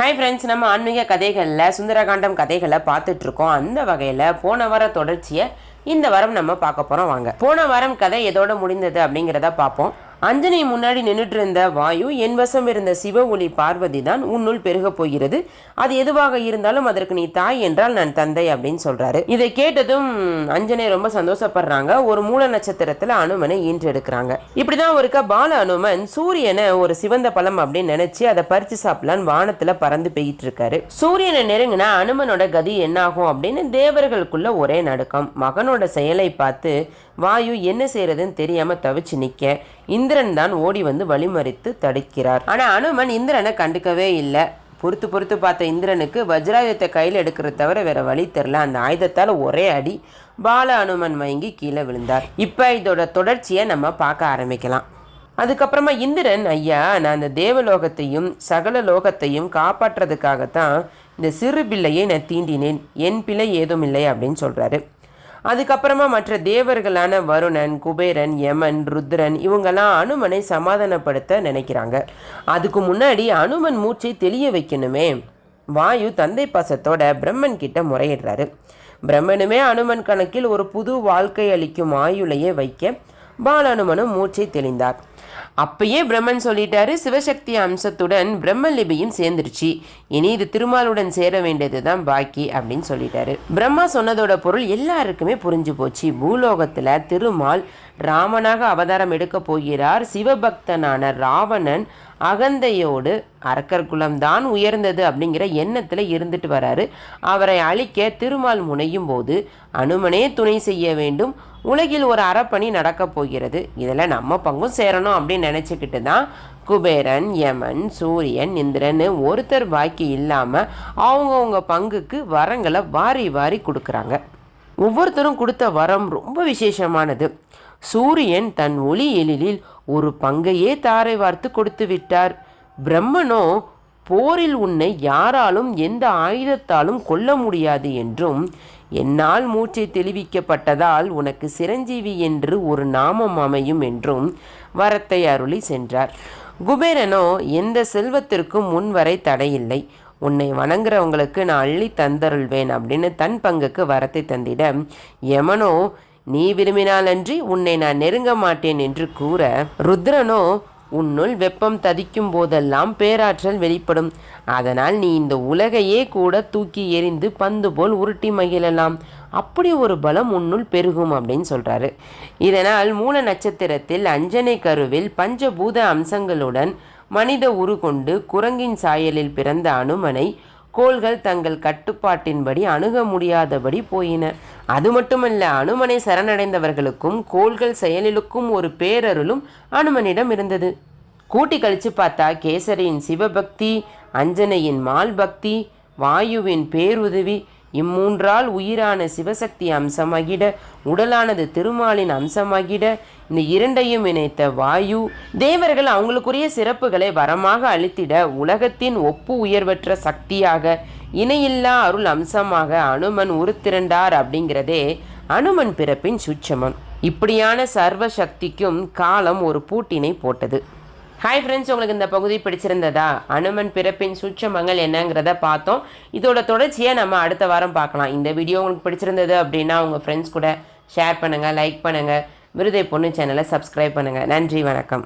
Hi friends, நம்ம ஆன்மீக கதைகளில் சுந்தரகாண்டம் கதைகளை பார்த்துட்ருக்கோம். அந்த வகையில் போன வார தொடர்ச்சியை இந்த வாரம் நம்ம பார்க்க போகிறோம். வாங்க, போன வாரம் கதை எதோட முடிந்தது அப்படிங்கிறத பார்ப்போம். அஞ்சனை முன்னாடி நின்றுட்டு இருந்த வாயு, என் வசம் இருந்த சிவ ஒளி பார்வதி தான் உன்னுள் பெருக போகிறது. அது எதுவாக இருந்தாலும் அதற்கு நீ தாய் என்றால் நான் தந்தை அப்படின்னு சொல்றாரு. இதை கேட்டதும் அஞ்சனை ரொம்ப சந்தோஷப்படுறாங்க. ஒரு மூல நட்சத்திரத்துல அனுமனை ஈன்றெடுக்கிறாங்க. இப்படிதான் ஒருக்க பால அனுமன் சூரியனை ஒரு சிவந்த பழம் அப்படின்னு நினைச்சு அதை பறிச்சு சாப்பிடலான்னு வானத்துல பறந்து பெய்யிட்டு இருக்காரு. சூரியனை நெருங்கினா அனுமனோட கதி என்னாகும் அப்படின்னு தேவர்களுக்குள்ள ஒரே நடுக்கம். மகனோட செயலை பார்த்து வாயு என்ன செய்யறதுன்னு தெரியாம தவிச்சு நிக்க இந்திரன் தான் ஓடி வந்து வழிமறித்து தடுக்கிறார். ஆனா அனுமன் இந்திரனை கண்டுக்கவே இல்லை. பொறுத்து பார்த்த இந்திரனுக்கு வஜ்ராயுதத்தை கையில் எடுக்கிறத தவிர வேற வழி தெரில. அந்த ஆயுதத்தால் ஒரே அடி பால அனுமன் மயங்கி கீழே விழுந்தார். இப்போ இதோட தொடர்ச்சியை நம்ம பார்க்க ஆரம்பிக்கலாம். அதுக்கப்புறமா இந்திரன், ஐயா, நான் இந்த தேவலோகத்தையும் சகல லோகத்தையும் காப்பாற்றுறதுக்காகத்தான் இந்த சிறு பிள்ளையை நான் தீண்டினேன், என் பிள்ளை ஏதும் இல்லை அப்படின்னு சொல்றாரு. அதுக்கப்புறமா மற்ற தேவர்களான வருணன், குபேரன், யமன், ருத்ரன் இவங்கெல்லாம் அனுமனை சமாதானப்படுத்த நினைக்கிறாங்க. அதுக்கு முன்னாடி அனுமன் மூச்சை தெளிய வைக்கணுமே. வாயு தந்தை பாசத்தோட பிரம்மன் கிட்ட முறையிடுறாரு. பிரம்மனுமே அனுமன் கணக்கில் ஒரு புது வாழ்க்கை அளிக்கும் ஆயுளையே வைக்க பாலனுமனும் மூச்சை தெளிந்தார். அப்பயே பிரம்மன் சொல்லிட்டாரு, சிவசக்தி அம்சத்துடன் பிரம்மலிபியும் சேர்ந்துருச்சு, இனி இது திருமாலுடன் சேர வேண்டியது தான் பாக்கி அப்படின்னு சொல்லிட்டாரு. பிரம்மா சொன்னதோட பொருள் எல்லாருக்குமே புரிஞ்சு போச்சு. பூலோகத்துல திருமால் ராமனாக அவதாரம் எடுக்க போகிறார். சிவபக்தனான ராவணன் அகந்தையோடு அரக்கர் குலம்தான் உயர்ந்தது அப்படிங்கிற எண்ணத்தில் இருந்துட்டு வராரு. அவரை அழிக்க திருமால் முனையும் போது அனுமனே துணை செய்ய வேண்டும். உலகில் ஒரு அறப்பணி நடக்க போகிறது, இதில் நம்ம பங்கும் சேரணும் அப்படின்னு நினச்சிக்கிட்டு தான் குபேரன், யமன், சூரியன், இந்திரன் ஒருத்தர் பாக்கி இல்லாமல் அவங்கவுங்க பங்குக்கு வரங்களை வாரி வாரி கொடுக்குறாங்க. ஒவ்வொருத்தரும் கொடுத்த வரம் ரொம்ப விசேஷமானது. சூரியன் தன் ஒளி எழிலில் ஒரு பங்கையே தாரை வார்த்து கொடுத்து விட்டார். பிரம்மனோ, போரில் உன்னை யாராலும் எந்த ஆயுதத்தாலும் கொல்ல முடியாது என்றும் என்னால் மூச்சை தெளிவிக்கப்பட்டதால் உனக்கு சிரஞ்சீவி என்று ஒரு நாமம் அமையும் என்றும் வரத்தை அருளி சென்றார். குபேரனோ, எந்த செல்வத்திற்கும் முன்வரை தடையில்லை, உன்னை வணங்குறவங்களுக்கு நான் அள்ளி தந்தருள்வேன் அப்படின்னு தன் பங்குக்கு வரத்தை தந்திட, யமனோ, நீ விரும்பினாலன்றி உன்னை நான் நெருங்க மாட்டேன் என்று கூற, ருத்ரனோ, உன்னுள் வெப்பம் ததிக்கும் போதெல்லாம் பேராற்றல் வெளிப்படும், அதனால் நீ இந்த உலகையே கூட தூக்கி எறிந்து பந்து போல் உருட்டி மகிழலாம், அப்படி ஒரு பலம் உன்னுள் பெருகும் அப்படின்னு சொல்றாரு. இதனால் மூல நட்சத்திரத்தில் அஞ்சனை கருவில் பஞ்சபூத அம்சங்களுடன் மனித உரு கொண்டு குரங்கின் சாயலில் பிறந்த அனுமனை கோள்கள் தங்கள் கட்டுப்பாட்டின்படி அணுக முடியாதபடி போயின. அது மட்டுமல்ல, அனுமனை சரணடைந்தவர்களுக்கும் கோள்கள் செயலிலுக்கும் ஒரு பேரருளும் அனுமனிடம் இருந்தது. கூட்டி கழிச்சு பார்த்தா கேசரியின் சிவபக்தி, அஞ்சனையின் மால் பக்தி, வாயுவின் பேருதவி, இம்மூன்றால் உயிரான சிவசக்தி அம்சமாகிட, உடலானது திருமாலின் அம்சமாகிட, இந்த இரண்டையும் இணைத்த வாயு தேவர்கள் அவங்களுக்குரிய சிறப்புகளை வரமாக அளித்திட, உலகத்தின் ஒப்பு உயர்வற்ற சக்தியாக இணையில்லா அருள் அம்சமாக அனுமன் உருத்திரண்டார் அப்படிங்கிறதே அனுமன் பிறப்பின் சூட்சமம். இப்படியான சர்வ சக்திக்கும் காலம் ஒரு பூட்டினை போட்டது. ஹாய் ஃப்ரெண்ட்ஸ், உங்களுக்கு இந்த பகுதி பிடிச்சிருந்ததா? அனுமன் பிறப்பின் சூட்சமங்கள் என்னங்கிறத பார்த்தோம். இதோட தொடர்ச்சியை நம்ம அடுத்த வாரம் பார்க்கலாம். இந்த வீடியோ உங்களுக்கு பிடிச்சிருந்தது அப்படின்னா உங்கள் ஃப்ரெண்ட்ஸ் கூட ஷேர் பண்ணுங்கள், லைக் பண்ணுங்கள், விருதை பொண்ணு சேனலை சப்ஸ்கிரைப் பண்ணுங்கள். நன்றி, வணக்கம்.